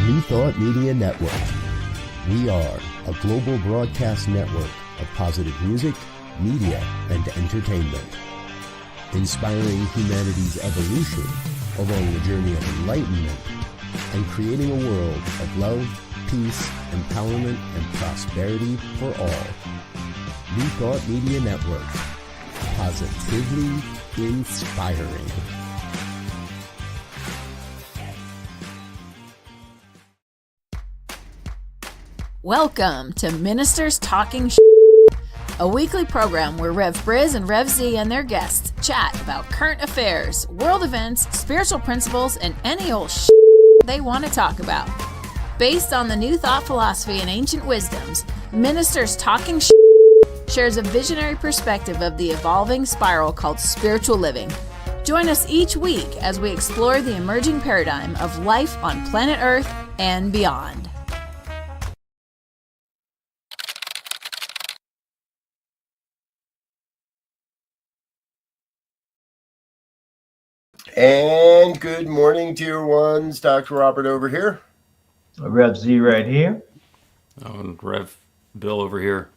New Thought Media Network. We are a global broadcast network of positive music, media, and entertainment, inspiring humanity's evolution along the journey of enlightenment and creating a world of love, peace, empowerment, and prosperity for all. New Thought Media Network. Positively inspiring. Welcome to Ministers Talking a weekly program where Rev BRZ and Rev Z and their guests chat about current affairs, world events, spiritual principles, and any old they want to talk about. Based on the New Thought philosophy and ancient wisdoms, Ministers Talking shares a visionary perspective of the evolving spiral called spiritual living. Join us each week as we explore the emerging paradigm of life on planet Earth and beyond. And good morning, dear ones. Dr. Robert over here. Rev Z right here. Oh, and Rev Bill over here.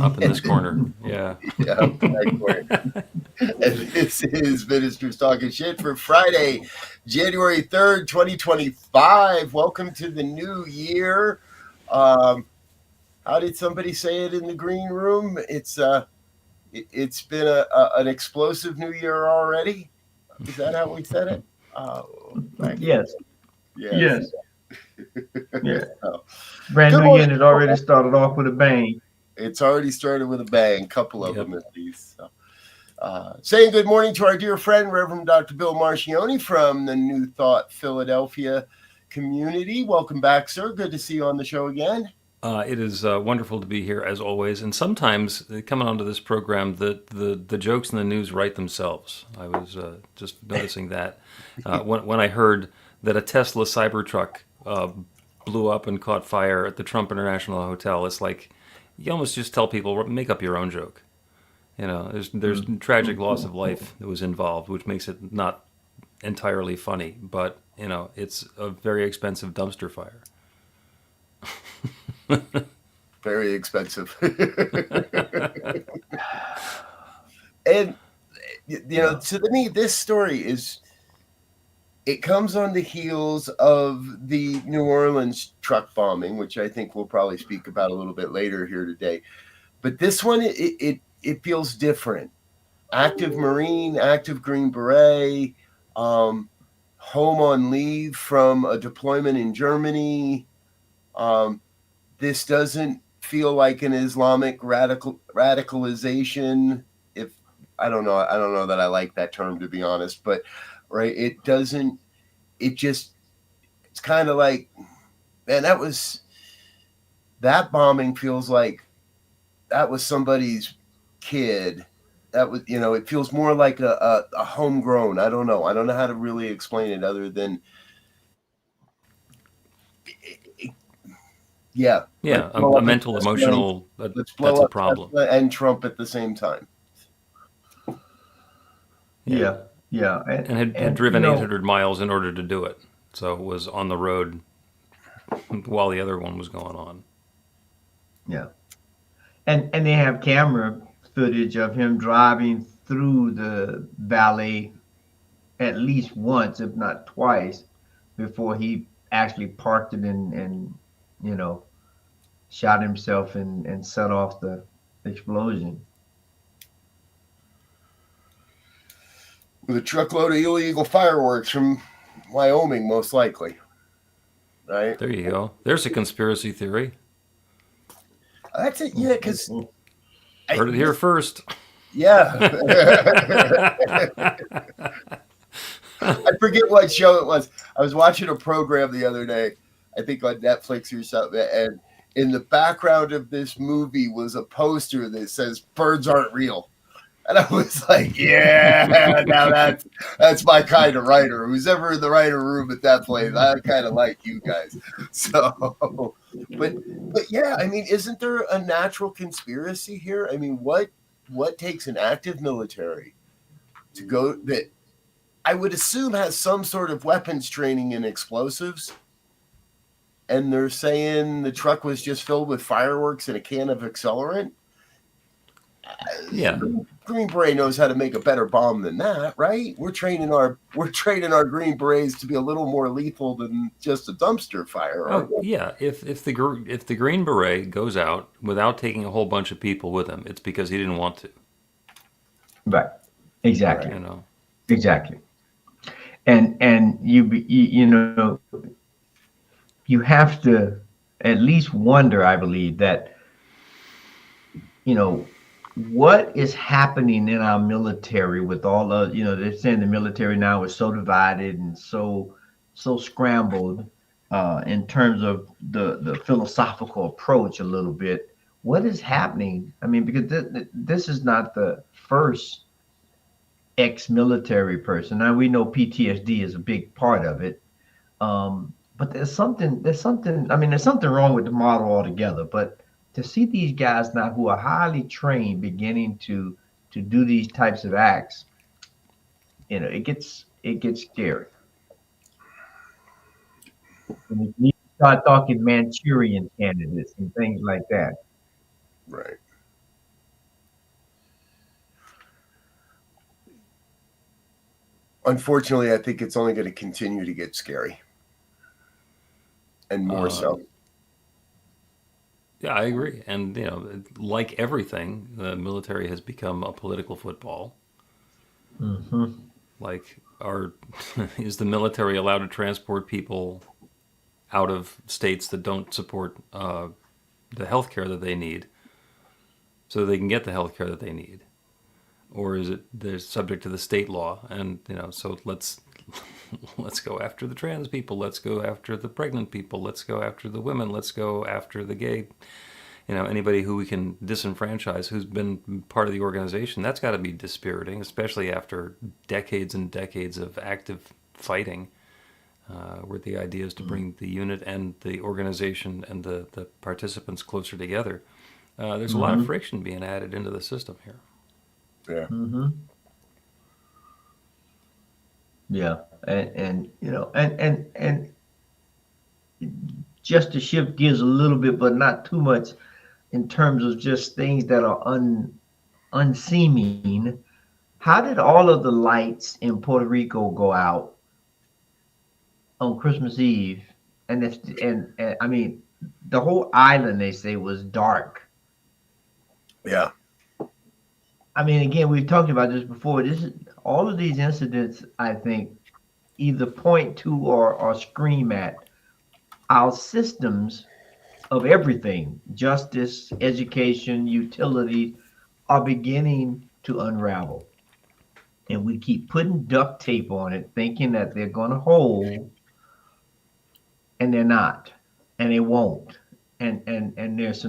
Up in this corner. Yeah. Yeah, up in that corner. And this is Ministers Talking Shit for Friday, January 3rd, 2025. Welcome to the new year. How did somebody say it in the green room? It's been an explosive new year already. Is that how we said it? Yes. Yes. Yeah. So, Brand new year has already started off with a bang. it's already started with a bang, couple of them at least. So, saying good morning to our dear friend, Reverend Dr. Bill Marchiony from the New Thought Philadelphia community. Welcome back, sir. Good to see you on the show again. It is wonderful to be here as always. And sometimes coming onto this program, the jokes in the news write themselves. I was just noticing that when I heard that a Tesla Cybertruck blew up and caught fire at the Trump International Hotel. It's like you almost just tell people, make up your own joke. You know, there's tragic loss of life that was involved, which makes it not entirely funny. But, you know, it's a very expensive dumpster fire. Very expensive. And, you know, to me, this story it comes on the heels of the New Orleans truck bombing, which I think we'll probably speak about a little bit later here today. But this one, it feels different. Active Marine, active Green Beret, home on leave from a deployment in Germany. This doesn't feel like an Islamic radicalization. If I don't know that I like that term, to be honest, but right, it's kind of like, man, that bombing feels like that was somebody's kid. That was, you know, it feels more like a homegrown. I don't know how to really explain it other than a mental, emotional, that's a problem. And Trump at the same time. Yeah. And had driven 800 miles in order to do it. So it was on the road while the other one was going on. Yeah. And they have camera footage of him driving through the valley at least once, if not twice, before he actually parked it and you know, shot himself and set off the explosion. With a truckload of illegal fireworks from Wyoming, most likely. Right? There you go. There's a conspiracy theory. That's it, yeah, because... Heard it here first. Yeah. I forget what show it was. I was watching a program the other day, I think on Netflix or something, and in the background of this movie was a poster that says birds aren't real. And I was like, yeah, now that's my kind of writer. Who's ever in the writer room at that place, I kind of like you guys. So, but yeah, I mean, isn't there a natural conspiracy here? I mean, what takes an active military to go that I would assume has some sort of weapons training and explosives and they're saying the truck was just filled with fireworks and a can of accelerant. Yeah. Green Beret knows how to make a better bomb than that, right? We're training our Green Berets to be a little more lethal than just a dumpster fire. Oh yeah. If the Green Beret goes out without taking a whole bunch of people with him, it's because he didn't want to. Right. Exactly. You know. Exactly. And you know, you have to at least wonder, I believe, that, you know, what is happening in our military with all of, you know, they're saying the military now is so divided and so scrambled in terms of the philosophical approach a little bit. What is happening? I mean, because this is not the first ex-military person. Now we know PTSD is a big part of it. But there's something, I mean, there's something wrong with the model altogether. But to see these guys now who are highly trained beginning to do these types of acts, you know, it gets scary. And you start talking Manchurian candidates and things like that. Right. Unfortunately, I think it's only going to continue to get scary. And more so. Yeah, I agree. And, you know, like everything, the military has become a political football. Mm-hmm. Like, is the military allowed to transport people out of states that don't support the health care that they need so they can get the health care that they need? Or is it they're subject to the state law? And, you know, so let's go after the trans people. Let's go after the pregnant people. Let's go after the women. Let's go after the gay. You know, anybody who we can disenfranchise who's been part of the organization. That's got to be dispiriting, especially after decades and decades of active fighting, where the idea is to bring the unit and the organization and the participants closer together. There's a lot of friction being added into the system here. Yeah. Mm-hmm. Yeah, and you know, and just to shift gears a little bit, but not too much, in terms of just things that are unseeming. How did all of the lights in Puerto Rico go out on Christmas Eve? And I mean, the whole island, they say, was dark. Yeah. I mean, again, we've talked about this before. All of these incidents, I think, either point to or scream at our systems of everything, justice, education, utility, are beginning to unravel. And we keep putting duct tape on it, thinking that they're going to hold, and they're not, and they won't. And there's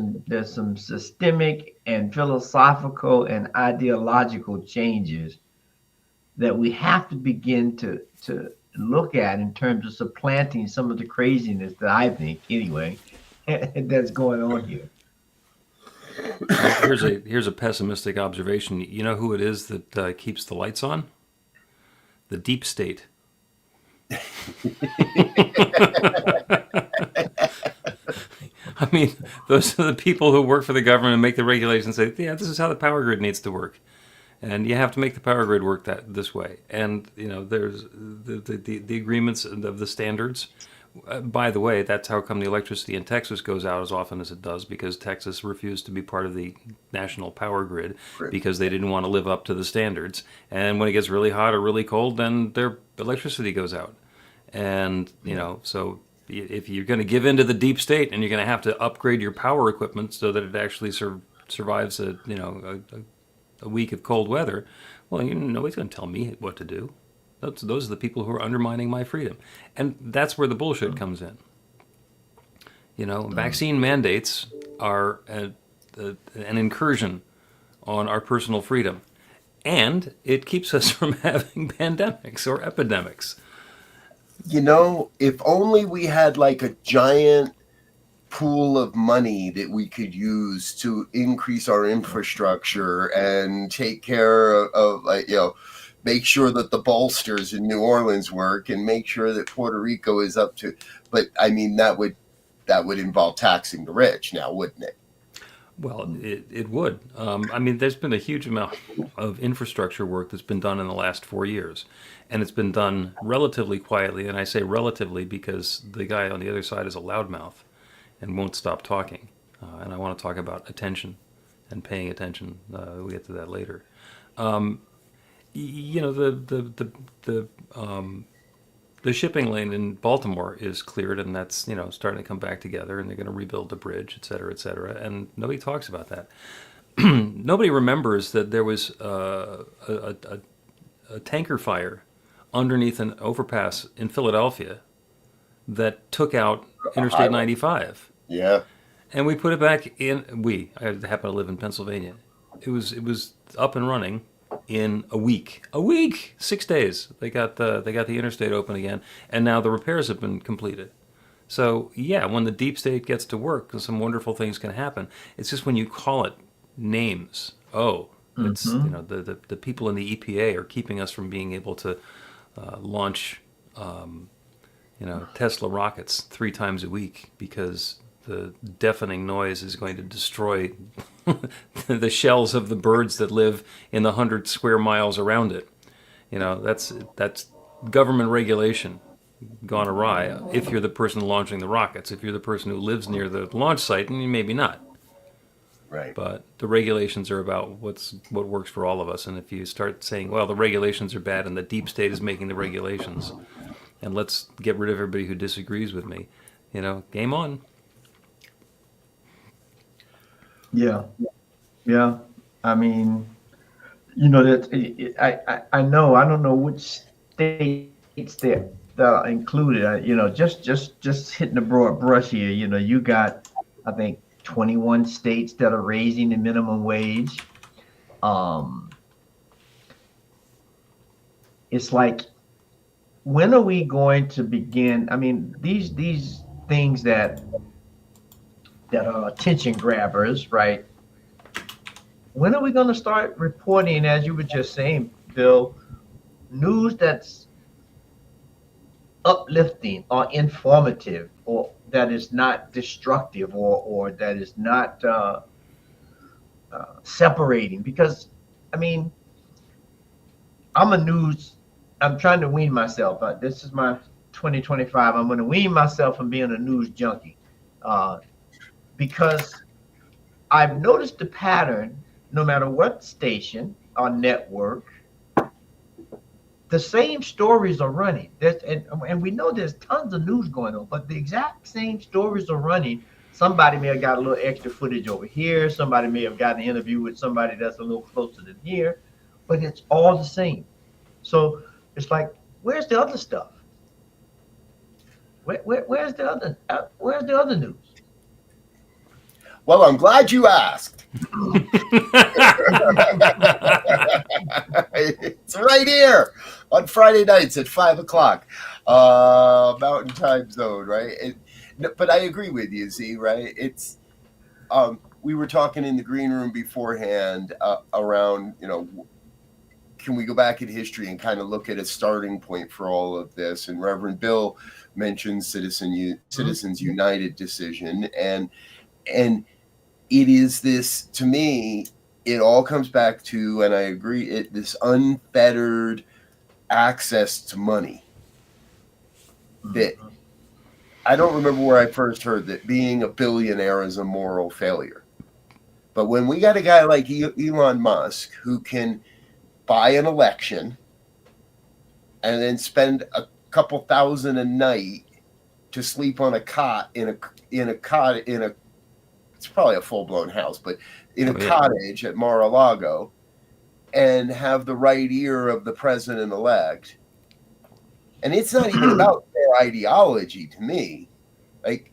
some systemic and philosophical and ideological changes that we have to begin to look at in terms of supplanting some of the craziness that I think, anyway, that's going on here. Here's a pessimistic observation. You know who it is that keeps the lights on? The deep state. I mean, those are the people who work for the government and make the regulations. Say, yeah, this is how the power grid needs to work, and you have to make the power grid work this way. And you know, there's the agreements of the standards. By the way, that's how come the electricity in Texas goes out as often as it does, because Texas refused to be part of the national power grid because they didn't want to live up to the standards. And when it gets really hot or really cold, then their electricity goes out. And you know, so if you're going to give in to the deep state, and you're going to have to upgrade your power equipment so that it actually survives a week of cold weather, well, nobody's going to tell me what to do. Those are the people who are undermining my freedom. And that's where the bullshit comes in. You know, vaccine mandates are an incursion on our personal freedom. And it keeps us from having pandemics or epidemics. You know, if only we had like a giant pool of money that we could use to increase our infrastructure and take care of like, you know, make sure that the bolsters in New Orleans work and make sure that Puerto Rico is up to, but I mean, that would that would involve taxing the rich now, wouldn't it? Well, it would. I mean, there's been a huge amount of infrastructure work that's been done in the last 4 years, and it's been done relatively quietly. And I say relatively because the guy on the other side is a loudmouth and won't stop talking. And I want to talk about attention and paying attention. We'll get to that later. You know, the shipping lane in Baltimore is cleared, and that's, you know, starting to come back together, and they're going to rebuild the bridge, et cetera, and nobody talks about that. Nobody remembers that there was a tanker fire underneath an overpass in Philadelphia that took out Interstate 95. Yeah. And we put it back in. I happen to live in Pennsylvania. It was up and running in a week. 6 days. They got the interstate open again, and now the repairs have been completed. So yeah, when the deep state gets to work, some wonderful things can happen. It's just when you call it names. It's you know, the people in the EPA are keeping us from being able to launch Tesla rockets 3 times a week because the deafening noise is going to destroy the shells of the birds that live in the 100 square miles around it. You know, that's government regulation gone awry. If you're the person launching the rockets, if you're the person who lives near the launch site, and maybe not. Right. But the regulations are about what works for all of us. And if you start saying, well, the regulations are bad and the deep state is making the regulations, and let's get rid of everybody who disagrees with me, you know, game on. Yeah. I mean, you know, that I know. I don't know which states that are included. You know, just hitting the broad brush here. You know, you got, I think, 21 states that are raising the minimum wage. It's like, when are we going to begin? I mean, these things that are attention grabbers, right? When are we going to start reporting, as you were just saying, Bill, news that's uplifting or informative, or that is not destructive, or that is not separating? Because, I mean, I'm trying to wean myself. This is my 2025. I'm going to wean myself from being a news junkie. Because I've noticed the pattern, no matter what station or network, the same stories are running. And we know there's tons of news going on, but the exact same stories are running. Somebody may have got a little extra footage over here. Somebody may have got an interview with somebody that's a little closer than here, but it's all the same. So it's like, where's the other stuff? Where's the other news? Well, I'm glad you asked. It's right here on Friday nights at 5:00, Mountain Time Zone, right? But I agree with you, Z, right? It's we were talking in the green room beforehand around, you know, can we go back in history and kind of look at a starting point for all of this? And Reverend Bill mentioned Citizens United decision, and it is this, to me, it all comes back to, and I agree, this unfettered access to money. That I don't remember where I first heard that being a billionaire is a moral failure. But when we got a guy like Elon Musk who can buy an election and then spend a couple thousand a night to sleep on a cot in a it's probably a full-blown house, but in a cottage at Mar-a-Lago, and have the right ear of the president-elect. And it's not even about their ideology to me. Like,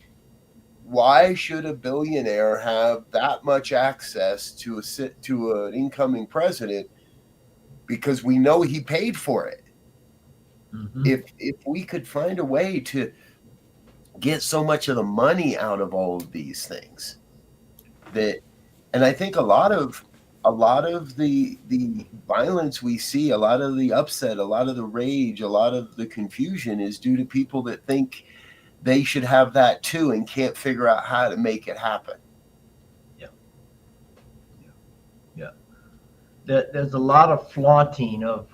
why should a billionaire have that much access to an incoming president? Because we know he paid for it. If we could find a way to get so much of the money out of all of these things, and I think a lot of the violence we see, a lot of the upset, a lot of the rage, a lot of the confusion is due to people that think they should have that too and can't figure out how to make it happen. Yeah. There's a lot of flaunting of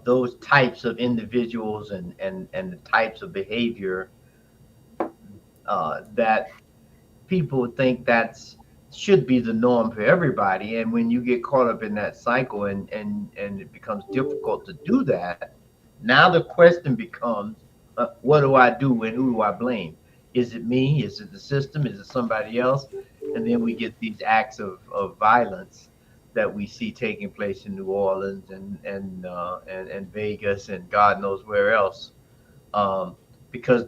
those types of individuals and the types of behavior that people think should be the norm for everybody. And when you get caught up in that cycle and it becomes difficult to do that, now the question becomes, what do I do and who do I blame? Is it me? Is it the system? Is it somebody else? And then we get these acts of violence that we see taking place in New Orleans and Vegas and God knows where else. Because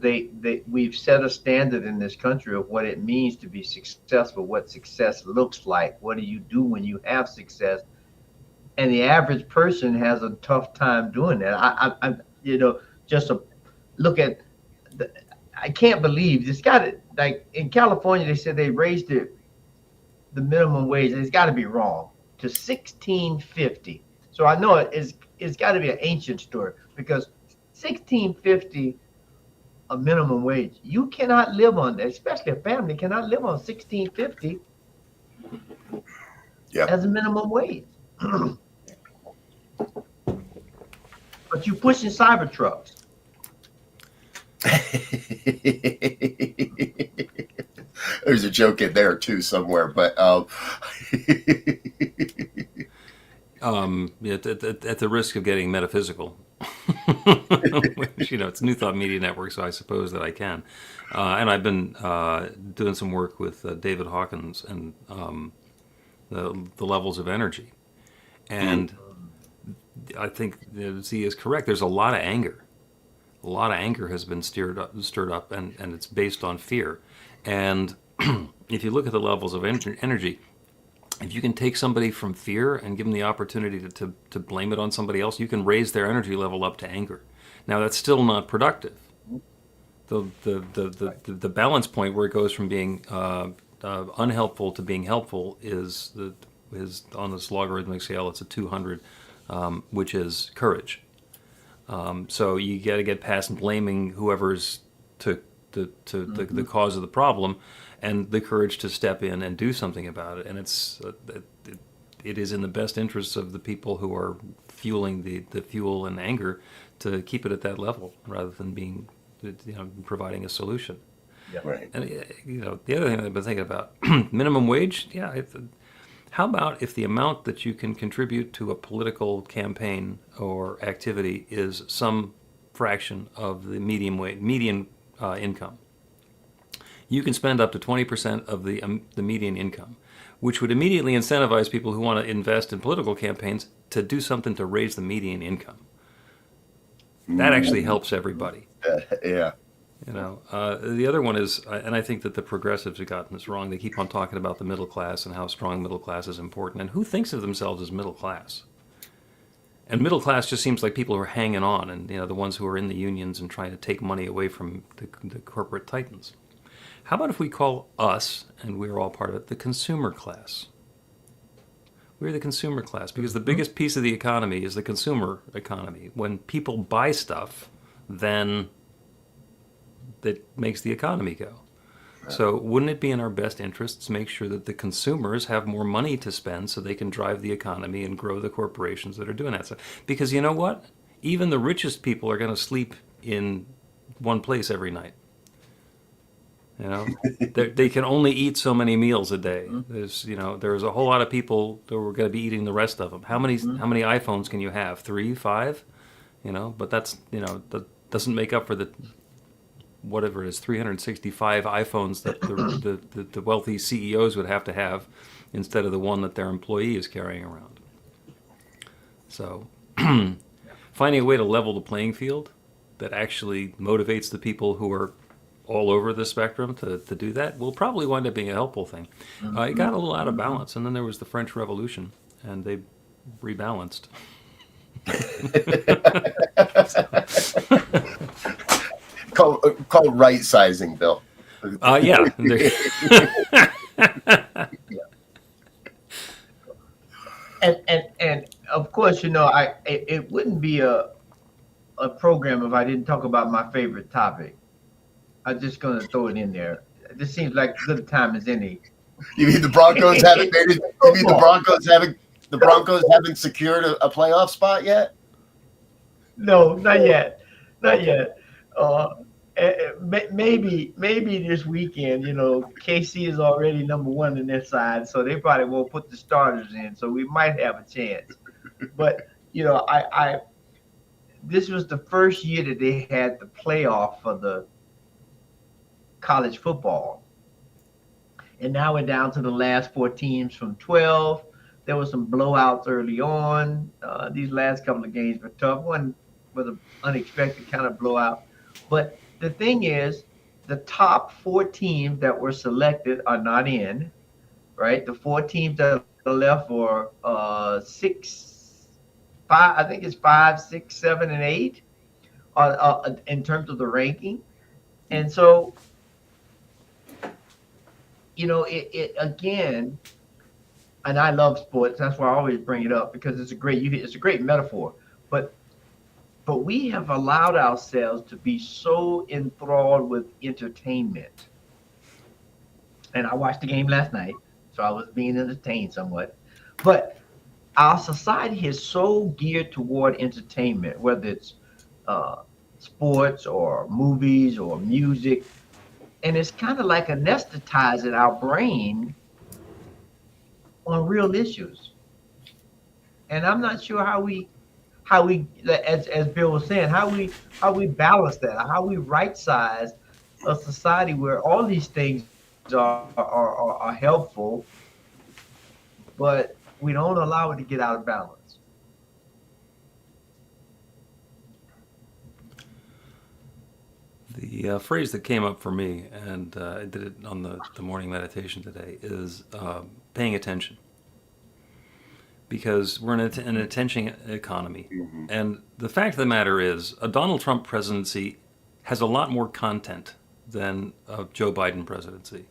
we've set a standard in this country of what it means to be successful, what success looks like, what do you do when you have success, and the average person has a tough time doing that. I look at I can't believe it's got it. Like in California, they said they raised the minimum wage. It's got to be wrong to $16.50. So I know it's got to be an ancient story because $16.50. A minimum wage. You cannot live on that, especially a family cannot live on $16.50 as a minimum wage. But you pushing cyber trucks. There's a joke in there too somewhere, but at the risk of getting metaphysical. Which, it's New Thought Media Network, so I suppose that I can. And I've been doing some work with David Hawkins and the levels of energy. And I think Z is correct. There's a lot of anger. A lot of anger has been stirred up, and it's based on fear. And if you look at the levels of energy, if you can take somebody from fear and give them the opportunity to blame it on somebody else, you can raise their energy level up to anger. Now, that's still not productive. The balance point where it goes from being unhelpful to being helpful is on this logarithmic scale. It's a 200, which is courage. So you got to get past blaming whoever's the cause of the problem, and the courage to step in and do something about it. And it is in the best interests of the people who are fueling the fuel and anger to keep it at that level rather than being, providing a solution. Yeah. Right. And the other thing I've been thinking about, minimum wage. Yeah. How about if the amount that you can contribute to a political campaign or activity is some fraction of the median income? You can spend up to 20% of the median income, which would immediately incentivize people who want to invest in political campaigns to do something to raise the median income. That actually helps everybody. Yeah. The other one is, and I think that the progressives have gotten this wrong. They keep on talking about the middle class and how strong middle class is important. And who thinks of themselves as middle class? And middle class just seems like people who are hanging on, and the ones who are in the unions and trying to take money away from the corporate titans. How about if we call us, and we're all part of it, the consumer class? We're the consumer class because the biggest piece of the economy is the consumer economy. When people buy stuff, then that makes the economy go. Right. So wouldn't it be in our best interests to make sure that the consumers have more money to spend so they can drive the economy and grow the corporations that are doing that stuff? Because you know what? Even the richest people are going to sleep in one place every night. They can only eat so many meals a day. There's a whole lot of people that were going to be eating the rest of them. How many iPhones can you have? 3, 5? But that's that doesn't make up for the whatever it is, 365 iPhones that the wealthy CEOs would have to have instead of the one that their employee is carrying around. So finding a way to level the playing field that actually motivates the people who are all over the spectrum to do that will probably wind up being a helpful thing. It got a little out of balance, and then there was the French Revolution, and they rebalanced. Called right sizing, Bill. Yeah. And of course, it wouldn't be a program if I didn't talk about my favorite topic, I'm just gonna throw it in there. This seems like as good a time as any. You mean the Broncos haven't made it? You mean the Broncos haven't secured a playoff spot yet? No, not yet, not yet. Maybe this weekend. KC is already number one in their side, so they probably won't put the starters in. So we might have a chance. But I this was the first year that they had the playoff for the college football. And now we're down to the last 4 teams from 12. There were some blowouts early on. These last couple of games were tough. One was an unexpected kind of blowout. But the thing is, the top 4 teams that were selected are not in, right? The 4 teams that are left were 6, 5. I think it's 5, 6, 7, and 8 in terms of the ranking. And so, it again, and I love sports. That's why I always bring it up, because it's a great metaphor. But we have allowed ourselves to be so enthralled with entertainment. And I watched the game last night, so I was being entertained somewhat. But our society is so geared toward entertainment, whether it's sports or movies or music. And it's kind of like anesthetizing our brain on real issues. And I'm not sure how we, as Bill was saying, how we balance that, how we right size a society where all these things are helpful, but we don't allow it to get out of balance. The phrase that came up for me, and I did it on the morning meditation today, is paying attention. Because we're in an attention economy. Mm-hmm. And the fact of the matter is, a Donald Trump presidency has a lot more content than a Joe Biden presidency.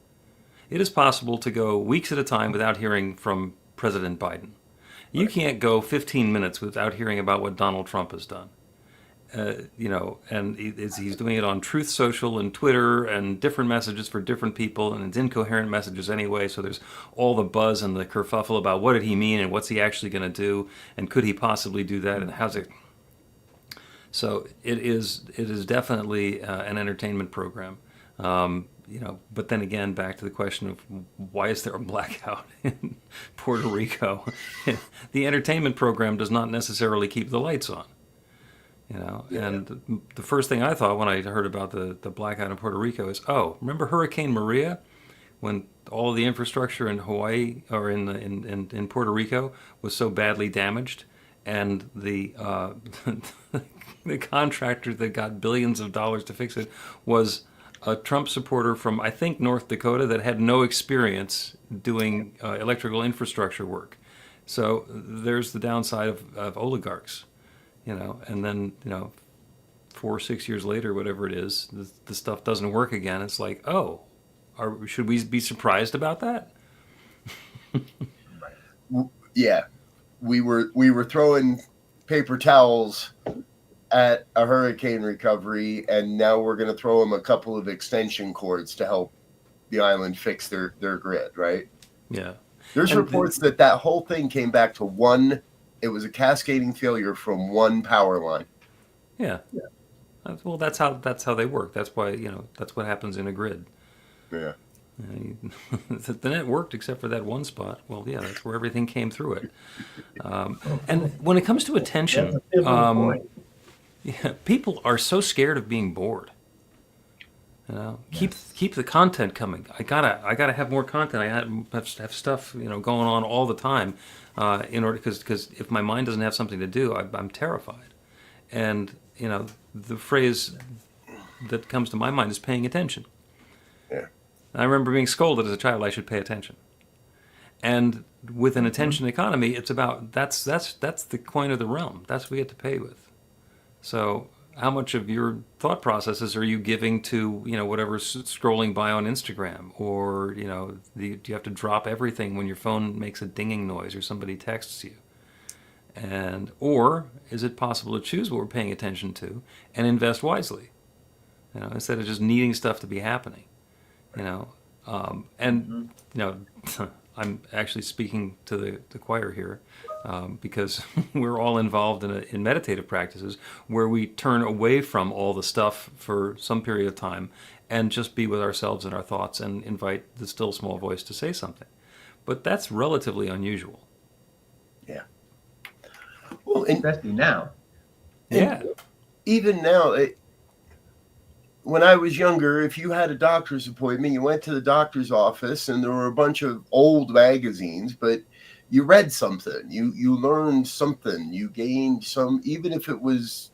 It is possible to go weeks at a time without hearing from President Biden. You can't go 15 minutes without hearing about what Donald Trump has done. And he's doing it on Truth Social and Twitter and different messages for different people, and it's incoherent messages anyway, so there's all the buzz and the kerfuffle about what did he mean and what's he actually going to do and could he possibly do that and how's it. So it is definitely an entertainment program. But then again, back to the question of why is there a blackout in Puerto Rico? The entertainment program does not necessarily keep the lights on. Yeah. And the first thing I thought when I heard about the blackout in Puerto Rico is, remember Hurricane Maria, when all the infrastructure in Hawaii or in Puerto Rico was so badly damaged, and the the contractor that got billions of dollars to fix it was a Trump supporter from, I think, North Dakota that had no experience doing electrical infrastructure work. So there's the downside of oligarchs. And then, 4 or 6 years later, whatever it is, the stuff doesn't work again. It's like, should we be surprised about that? Yeah, we were throwing paper towels at a hurricane recovery, and now we're going to throw them a couple of extension cords to help the island fix their grid, right? Yeah. There's reports that whole thing came back to one. It was a cascading failure from one power line. Yeah. Well, that's how they work. That's why that's what happens in a grid. Yeah. The net worked except for that one spot. Well, yeah, that's where everything came through it. And when it comes to attention, people are so scared of being bored. Keep the content coming. I gotta have more content. I have stuff going on all the time. In order, because if my mind doesn't have something to do, I'm terrified. And the phrase that comes to my mind is paying attention. Yeah. I remember being scolded as a child I should pay attention. And with an attention economy, it's about that's the coin of the realm. That's what we get to pay with. So how much of your thought processes are you giving to whatever's scrolling by on Instagram, or do you have to drop everything when your phone makes a dinging noise or somebody texts you? Or is it possible to choose what we're paying attention to and invest wisely? instead of just needing stuff to be happening, and I'm actually speaking to the choir here, because we're all involved in meditative practices where we turn away from all the stuff for some period of time and just be with ourselves and our thoughts and invite the still small voice to say something. But that's relatively unusual. Yeah. Well, especially now. Yeah. Even now, when I was younger, if you had a doctor's appointment, you went to the doctor's office and there were a bunch of old magazines, but you read something, you learned something, you gained some, even if it was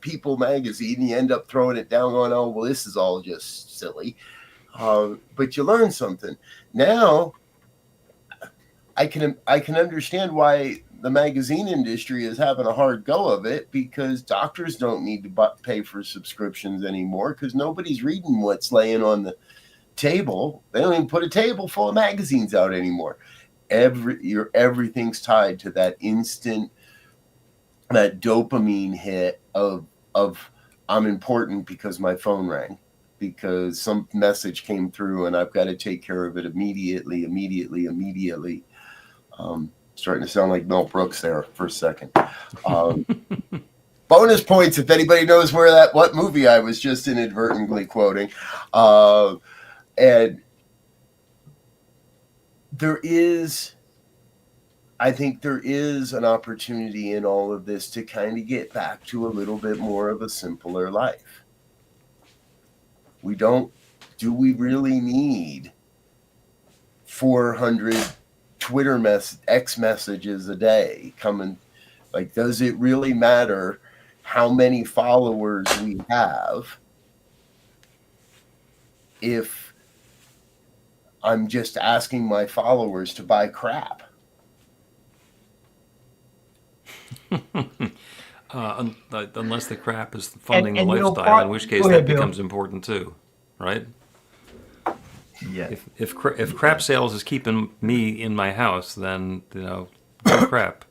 People magazine, you end up throwing it down going, oh, well, this is all just silly. But you learn something. Now, I can understand why the magazine industry is having a hard go of it, because doctors don't need to pay for subscriptions anymore because nobody's reading what's laying on the table. They don't even put a table full of magazines out anymore. Everything's tied to that instant, that dopamine hit of I'm important because my phone rang, because some message came through and I've got to take care of it immediately. Starting to sound like Mel Brooks there for a second. Bonus points if anybody knows what movie I was just inadvertently quoting. And I think there is an opportunity in all of this to kind of get back to a little bit more of a simpler life. Do we really need 400 Twitter X messages a day coming? Like, does it really matter how many followers we have if I'm just asking my followers to buy crap? Unless the crap is funding the lifestyle, in which case that becomes important too, right? Yeah. If crap sales is keeping me in my house, then go crap.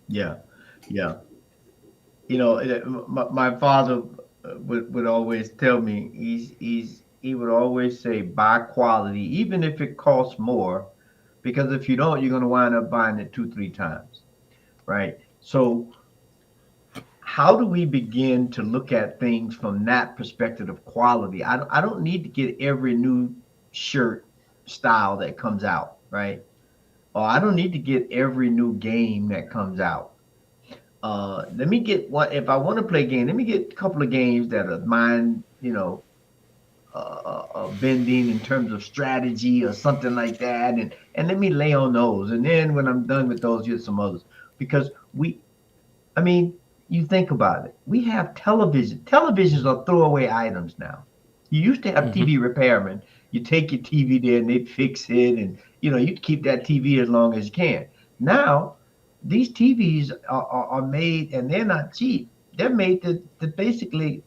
Yeah. My father would always tell me, he would always say, buy quality, even if it costs more, because if you don't, you're going to wind up buying it 2-3 times, right? So how do we begin to look at things from that perspective of quality? I don't need to get every new shirt style that comes out, right? Or I don't need to get every new game that comes out. Let me get one. If I want to play a game, let me get a couple of games that are mine, bending in terms of strategy or something like that, and let me lay on those. And then when I'm done with those, get some others. Because you think about it. We have television. Televisions are throwaway items now. You used to have TV repairmen. You take your TV there and they fix it, and you keep that TV as long as you can. Now, these TVs are made, and they're not cheap. They're made to basically,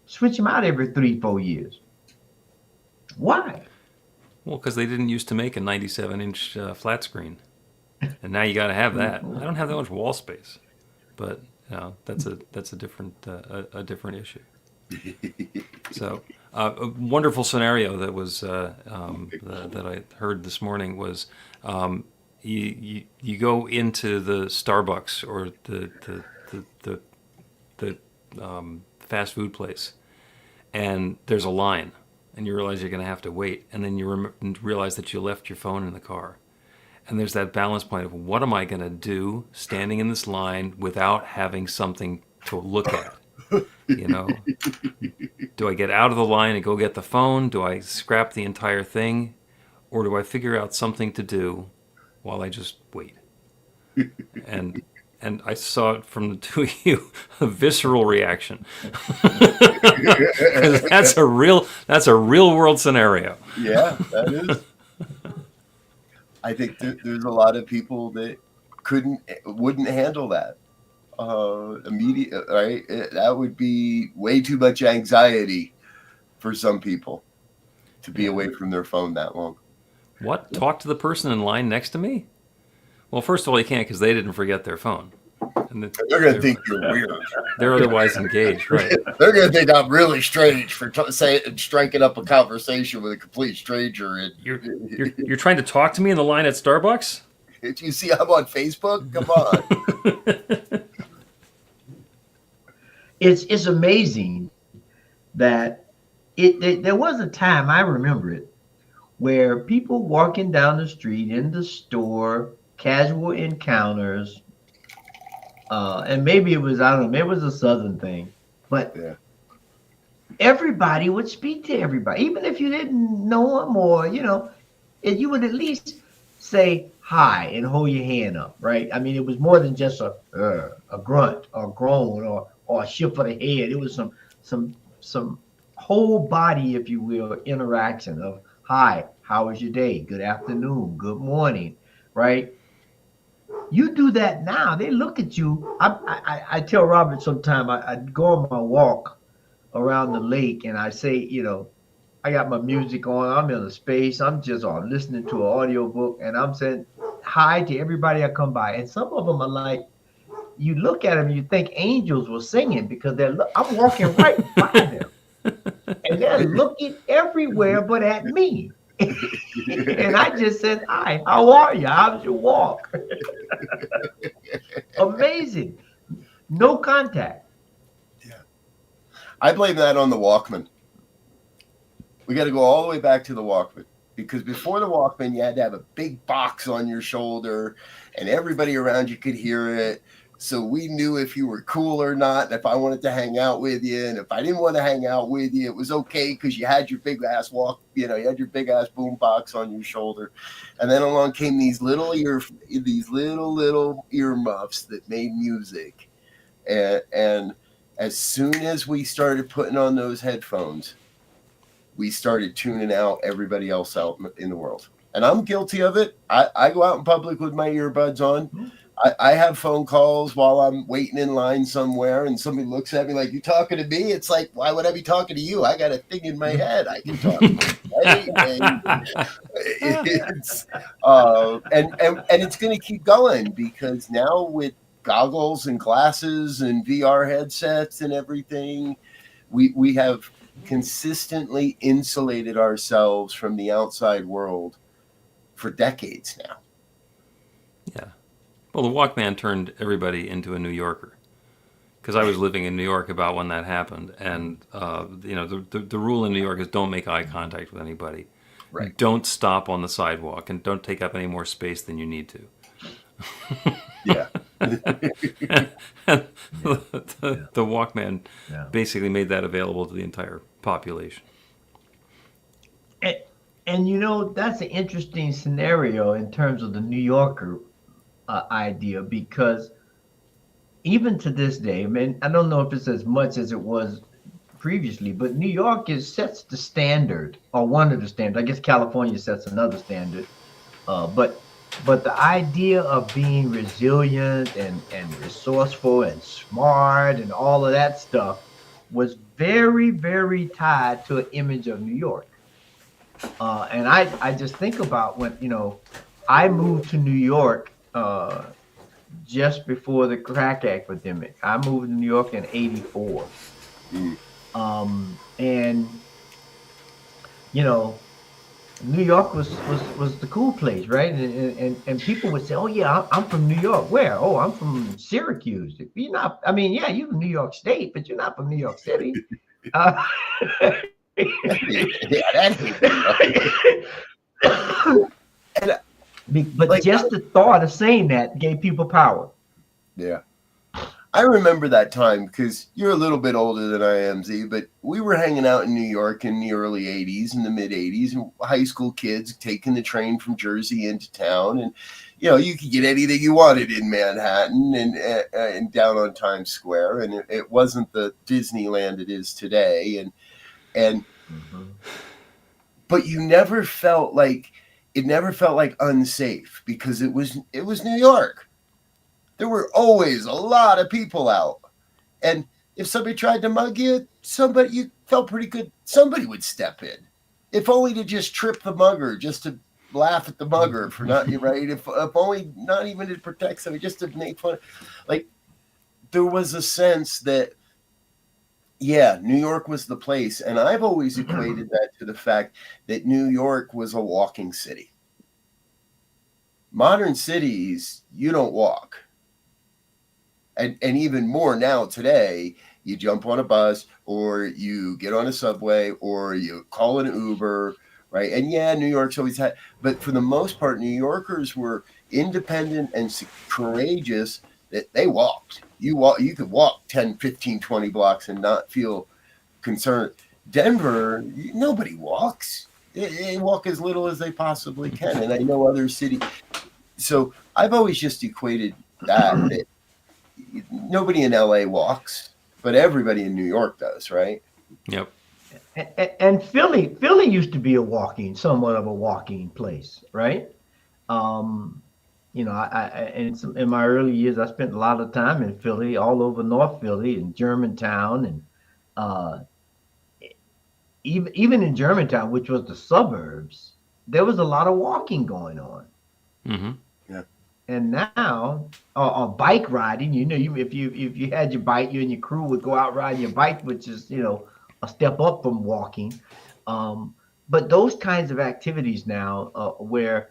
switch them out every 3-4 years. Why? Well, because they didn't used to make a 97-inch flat screen, and now you got to have that. I don't have that much wall space, but that's a different issue. So, a wonderful scenario that was that I heard this morning was you go into the Starbucks or the fast food place, and there's a line, and you realize you're going to have to wait, and then you realize that you left your phone in the car. And there's that balance point of, what am I going to do standing in this line without having something to look at? Do I get out of the line and go get the phone? Do I scrap the entire thing? Or do I figure out something to do while I just wait? And I saw it from the two of you, a visceral reaction. That's a real world scenario. Yeah, that is. I think there's a lot of people that wouldn't handle that immediate, right? That would be way too much anxiety for some people to be away from their phone that long. What? Talk to the person in line next to me? Well, first of all, you can't, because they didn't forget their phone. And They're going to think you're weird. They're otherwise engaged, right? They're going to think I'm really strange for striking up a conversation with a complete stranger. And You're trying to talk to me in the line at Starbucks? Did you see I'm on Facebook? Come on. It's amazing that there was a time, I remember it, where people walking down the street, in the store, casual encounters, and maybe it was, I don't know, maybe it was a Southern thing, but everybody would speak to everybody, even if you didn't know them, or, you would at least say hi and hold your hand up, right? I mean, it was more than just a grunt or groan or a shift of the head. It was some whole body, if you will, interaction of hi, how was your day? Good afternoon, good morning, right? You do that now, they look at you. I tell Robert sometime, I go on my walk around the lake and I say, I got my music on, I'm in a space, I'm just on listening to an audio book, and I'm saying hi to everybody I come by. And some of them are like, you look at them and you think angels were singing, because I'm walking right by them. And they're looking everywhere but at me. And I just said, hi, how are you? How's your walk? Amazing. No contact. Yeah. I blame that on the Walkman. We got to go all the way back to the Walkman, because before the Walkman, you had to have a big box on your shoulder and everybody around you could hear it. So we knew if you were cool or not, and if I wanted to hang out with you. And if I didn't want to hang out with you, it was okay, because you had your big ass you had your big ass boom box on your shoulder. And then along came these little earmuffs that made music. And as soon as we started putting on those headphones, we started tuning out everybody else out in the world. And I'm guilty of it. I go out in public with my earbuds on. I have phone calls while I'm waiting in line somewhere, and somebody looks at me like, you talking to me? It's like, why would I be talking to you? I got a thing in my head I can talk to. And it's going to keep going, because now with goggles and glasses and VR headsets and everything, we have consistently insulated ourselves from the outside world for decades now. Yeah. Well, the Walkman turned everybody into a New Yorker, because I was living in New York about when that happened. And, the rule in New York is don't make eye contact with anybody. Right. Don't stop on the sidewalk, and don't take up any more space than you need to. Yeah. The Walkman basically made that available to the entire population. And that's an interesting scenario in terms of the New Yorker idea, because even to this day, I mean, I don't know if it's as much as it was previously, but New York sets the standard, or one of the standards. I guess California sets another standard, but the idea of being resilient and resourceful and smart and all of that stuff was very, very tied to an image of New York. And I just think about when, I moved to New York just before the crack epidemic. I moved to New York in '84. And New York was the cool place, right? And people would say, "Oh yeah, I'm from New York." Where? "Oh, I'm from Syracuse." You're not. I mean, yeah, you're from New York State, but you're not from New York City. But just the thought of saying that gave people power. Yeah. I remember that time, because you're a little bit older than I am, Z, but we were hanging out in New York in the early 80s and the mid 80s, and high school kids taking the train from Jersey into town. And, you could get anything you wanted in Manhattan and down on Times Square. And it wasn't the Disneyland it is today. But you never felt like, it never felt like unsafe, because it was New York. There were always a lot of people out. And if somebody tried to mug you, you felt pretty good. Somebody would step in, if only to just trip the mugger, just to laugh at the mugger for not, right? If only, not even to protect somebody, just to make fun. Like, there was a sense that, yeah, New York was the place. And I've always equated that to the fact that New York was a walking city. Modern cities, you don't walk. And even more now today, you jump on a bus or you get on a subway or you call an Uber, right? And yeah, New York's always had, but for the most part, New Yorkers were independent and courageous that they walked. You could walk 10, 15, 20 blocks and not feel concerned. Denver, nobody walks. They walk as little as they possibly can. And I know other cities. So I've always just equated that nobody in LA walks, but everybody in New York does, right? Yep. And Philly used to be somewhat of a walking place, right? You know, in my early years, I spent a lot of time in Philly, all over North Philly and Germantown, and even in Germantown, which was the suburbs, there was a lot of walking going on. Mm-hmm. Yeah. And now, or bike riding, you know, if you had your bike, you and your crew would go out riding your bike, which is, you know, a step up from walking. But those kinds of activities now, where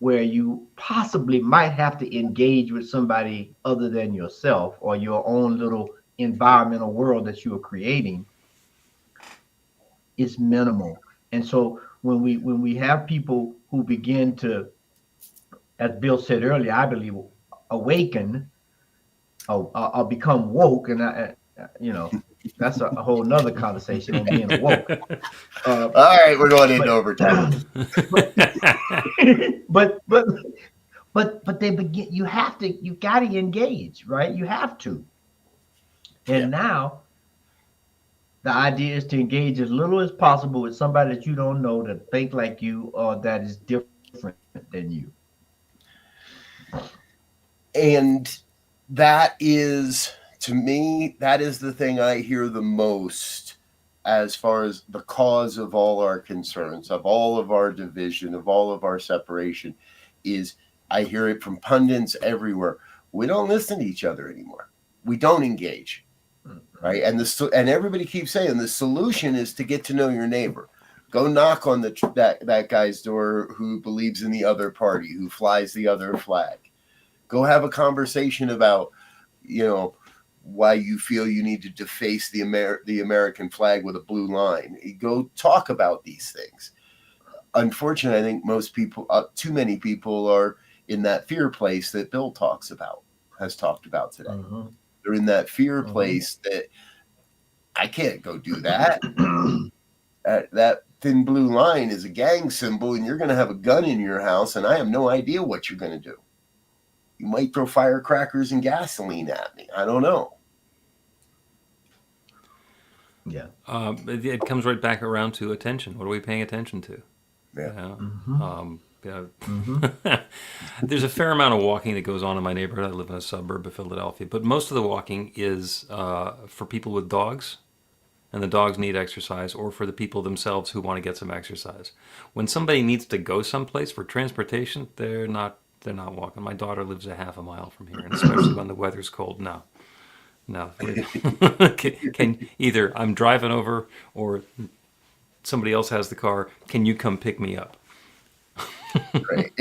you possibly might have to engage with somebody other than yourself or your own little environmental world that you are creating, is minimal. And so when we have people who begin to, as Bill said earlier, I believe, awaken or become woke, and you know, that's a whole nother conversation on being awoke. All right, we're going into overtime. But they begin. You got to engage, right? You have to. And now the idea is to engage as little as possible with somebody that you don't know, that think like you or that is different than you. And that is, to me, that is the thing I hear the most as far as the cause of all our concerns, of all of our division, of all of our separation, is I hear it from pundits everywhere. We don't listen to each other anymore. We don't engage, right? And everybody keeps saying the solution is to get to know your neighbor. Go knock on that guy's door who believes in the other party, who flies the other flag. Go have a conversation about, you know, why you feel you need to deface the American flag with a blue line. Go talk about these things. Unfortunately, I think most people, too many people, are in that fear place that Bill has talked about today. Mm-hmm. They're in that fear place that I can't go do that. That thin blue line is a gang symbol, and you're going to have a gun in your house, and I have no idea what you're going to do. You might throw firecrackers and gasoline at me. I don't know. Yeah. It comes right back around to attention. What are we paying attention to? Yeah. There's a fair amount of walking that goes on in my neighborhood. I live in a suburb of Philadelphia, but most of the walking is for people with dogs, and the dogs need exercise, or for the people themselves who want to get some exercise. When somebody needs to go someplace for transportation, they're not walking. My daughter lives a half a mile from here, and especially when the weather's cold. No. Can either I'm driving over or somebody else has the car. Can you come pick me up? Right.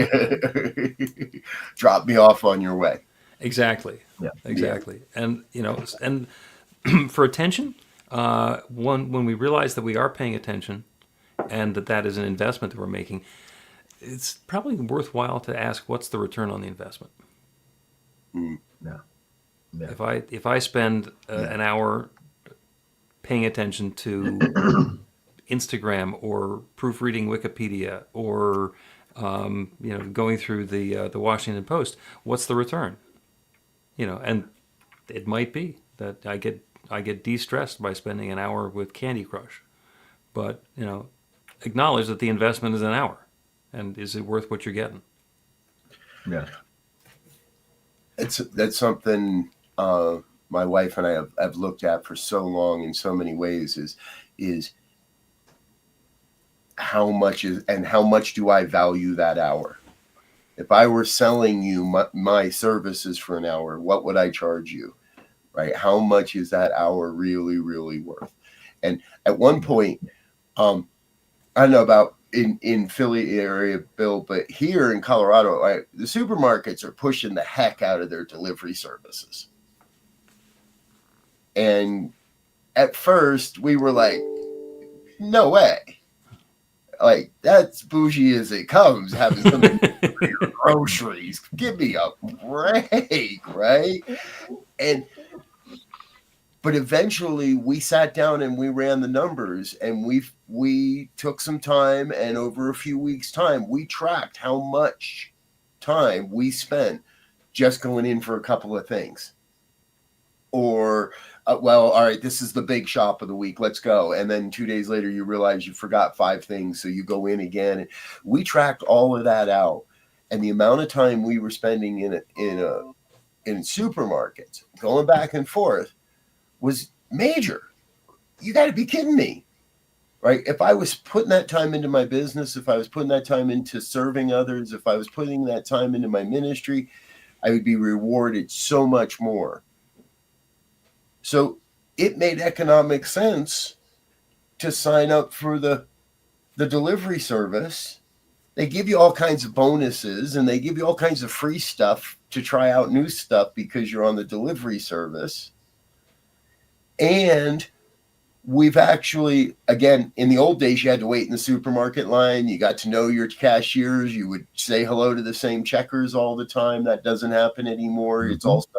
Drop me off on your way. Exactly. Yeah. Exactly. Yeah. And you know, and for attention, when we realize that we are paying attention, and that is an investment that we're making, it's probably worthwhile to ask, what's the return on the investment? Yeah. If I spend an hour paying attention to Instagram or proofreading Wikipedia or going through the Washington Post, what's the return? And it might be that I get de-stressed by spending an hour with Candy Crush, but acknowledge that the investment is an hour, and is it worth what you're getting? Yeah, that's something my wife and I have looked at for so long in so many ways. Is how much do I value that hour? If I were selling you my services for an hour, what would I charge you? right? How much is that hour really, really worth? And at one point, I don't know about in Philly area, Bill, but here in Colorado, right, the supermarkets are pushing the heck out of their delivery services. And at first, we were like, no way. Like, that's bougie as it comes, having something for your groceries. Give me a break, right? But eventually we sat down and we ran the numbers, and we took some time, and over a few weeks' time, we tracked how much time we spent just going in for a couple of things. Or, well, all right, this is the big shop of the week. Let's go. And then 2 days later, you realize you forgot 5 things. So you go in again. And we tracked all of that out. And the amount of time we were spending in supermarkets, going back and forth, was major. You got to be kidding me, right? If I was putting that time into my business, if I was putting that time into serving others, if I was putting that time into my ministry, I would be rewarded so much more. So it made economic sense to sign up for the delivery service. They give you all kinds of bonuses, and they give you all kinds of free stuff to try out new stuff because you're on the delivery service. And we've actually, again, in the old days, you had to wait in the supermarket line. You got to know your cashiers. You would say hello to the same checkers all the time. That doesn't happen anymore. Mm-hmm. It's also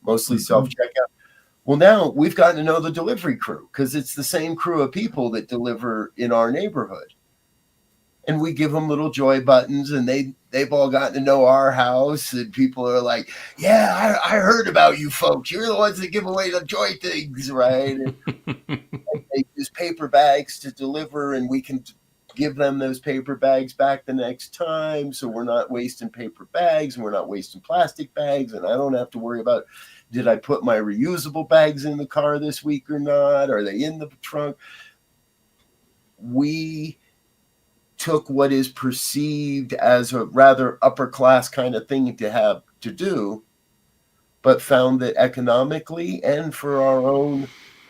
mostly self-checkout. Well, now we've gotten to know the delivery crew, because it's the same crew of people that deliver in our neighborhood. And we give them little joy buttons, and they've all gotten to know our house, and people are like, yeah, I heard about you folks. You're the ones that give away the joy things, right? And they use paper bags to deliver, and we can give them those paper bags back the next time. So we're not wasting paper bags, and we're not wasting plastic bags, and I don't have to worry about, did I put my reusable bags in the car this week or not? Are they in the trunk? We took what is perceived as a rather upper class kind of thing to have to do, but found that economically and for our own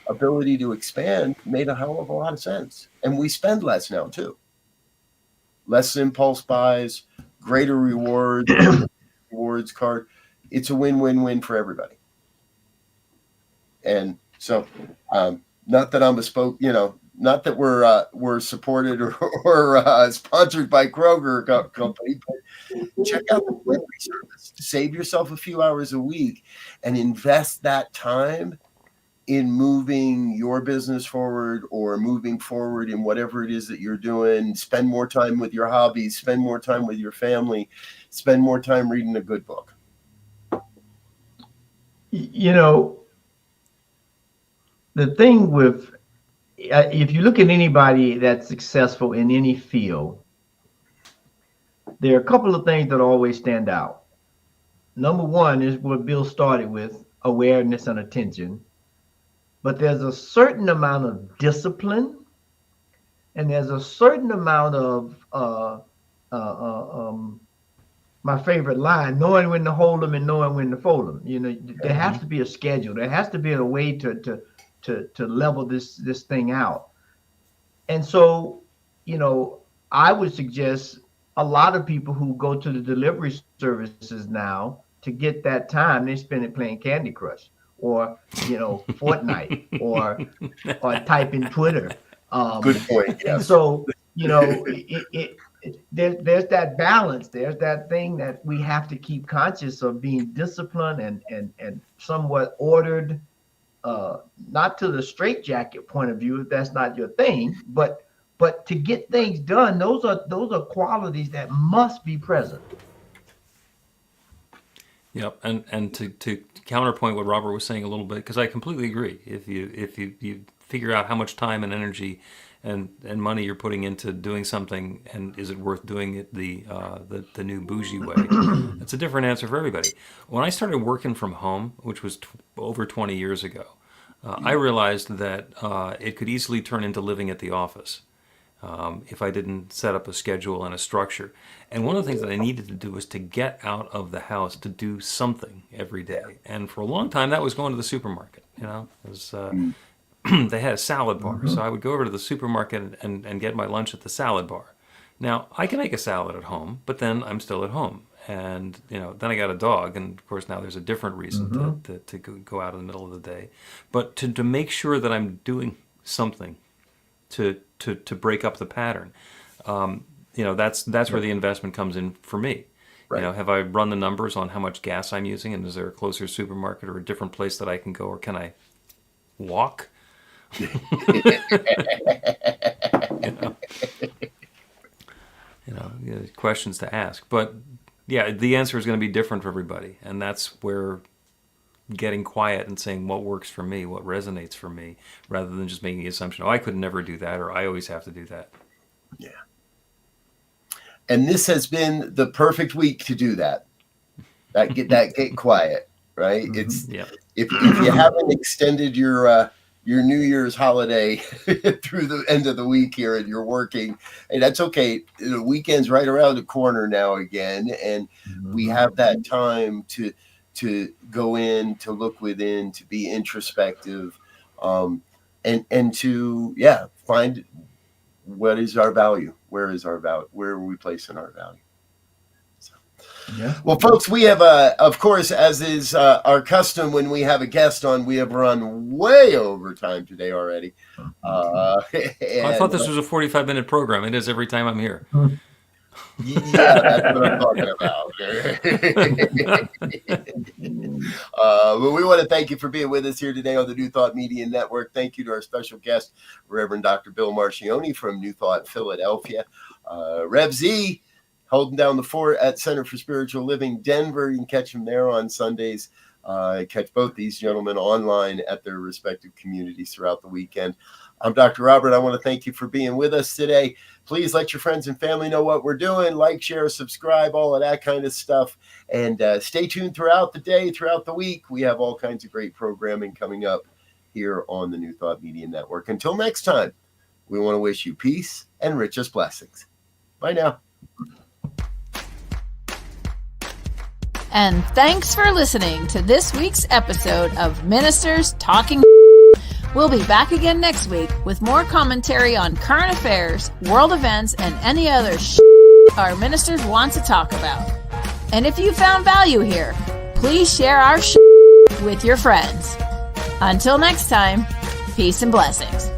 ability to expand made a hell of a lot of sense. And we spend less now too. Less impulse buys, greater rewards, rewards card. It's a win-win-win for everybody. And so, not that I'm not that we're supported or sponsored by Kroger company, but check out the delivery service. Save yourself a few hours a week and invest that time in moving your business forward, or moving forward in whatever it is that you're doing. Spend more time with your hobbies, spend more time with your family, spend more time reading a good book. You know, the thing with, if you look at anybody that's successful in any field, there are a couple of things that always stand out. Number one is what Bill started with, awareness and attention. But there's a certain amount of discipline, and there's a certain amount of my favorite line, knowing when to hold them and knowing when to fold them. You know, there has to be a schedule. There has to be a way to level this thing out. And so, you know, I would suggest a lot of people who go to the delivery services now, to get that time, they spend it playing Candy Crush, or, you know, Fortnite, or typing Twitter. Good point. Yeah. So, you know, there's that balance. There's that thing that we have to keep conscious of, being disciplined and somewhat ordered. Not to the straitjacket point of view, if that's not your thing, but to get things done, those are qualities that must be present. Yep, and to counterpoint what Robert was saying a little bit, because I completely agree. If you figure out how much time and energy and money you're putting into doing something, and is it worth doing it the new bougie way, that's a different answer for everybody. When I started working from home, which was over 20 years ago, I realized that it could easily turn into living at the office. if I didn't set up a schedule and a structure. And one of the things that I needed to do was to get out of the house to do something every day. And for a long time, that was going to the supermarket. You know, it was, they had a salad bar, so I would go over to the supermarket and get my lunch at the salad bar. Now, I can make a salad at home, but then I'm still at home. And, you know, then I got a dog, and of course now there's a different reason to go out in the middle of the day. But to make sure that I'm doing something to break up the pattern, you know, that's where the investment comes in for me. Right. You know, have I run the numbers on how much gas I'm using, and is there a closer supermarket or a different place that I can go, or can I walk? You know, questions to ask. But yeah, the answer is going to be different for everybody, and that's where getting quiet and saying what works for me, what resonates for me, rather than just making the assumption, oh, I could never do that, or I always have to do that. Yeah. And this has been the perfect week to do that. Get quiet, right? It's if you haven't extended your New Year's holiday through the end of the week here and you're working, and that's okay. The weekend's right around the corner now again, and we have that time to go in, to look within, to be introspective, and to find what is our value, where is our value, where are we placing our value. Yeah. Well, folks, we have, of course, as is our custom when we have a guest on, we have run way over time today already. I thought this was a 45-minute program. It is every time I'm here. Yeah, that's what I'm talking about. But we want to thank you for being with us here today on the New Thought Media Network. Thank you to our special guest, Reverend Dr. Bill Marchiony from New Thought Philadelphia. Rev Z, holding down the fort at Center for Spiritual Living, Denver. You can catch them there on Sundays. Catch both these gentlemen online at their respective communities throughout the weekend. I'm Dr. Robert. I want to thank you for being with us today. Please let your friends and family know what we're doing. Like, share, subscribe, all of that kind of stuff. And stay tuned throughout the day, throughout the week. We have all kinds of great programming coming up here on the New Thought Media Network. Until next time, we want to wish you peace and richest blessings. Bye now. And thanks for listening to this week's episode of Ministers Talking. We'll be back again next week with more commentary on current affairs, world events, and any other our ministers want to talk about. And if you found value here, please share our with your friends. Until next time, peace and blessings.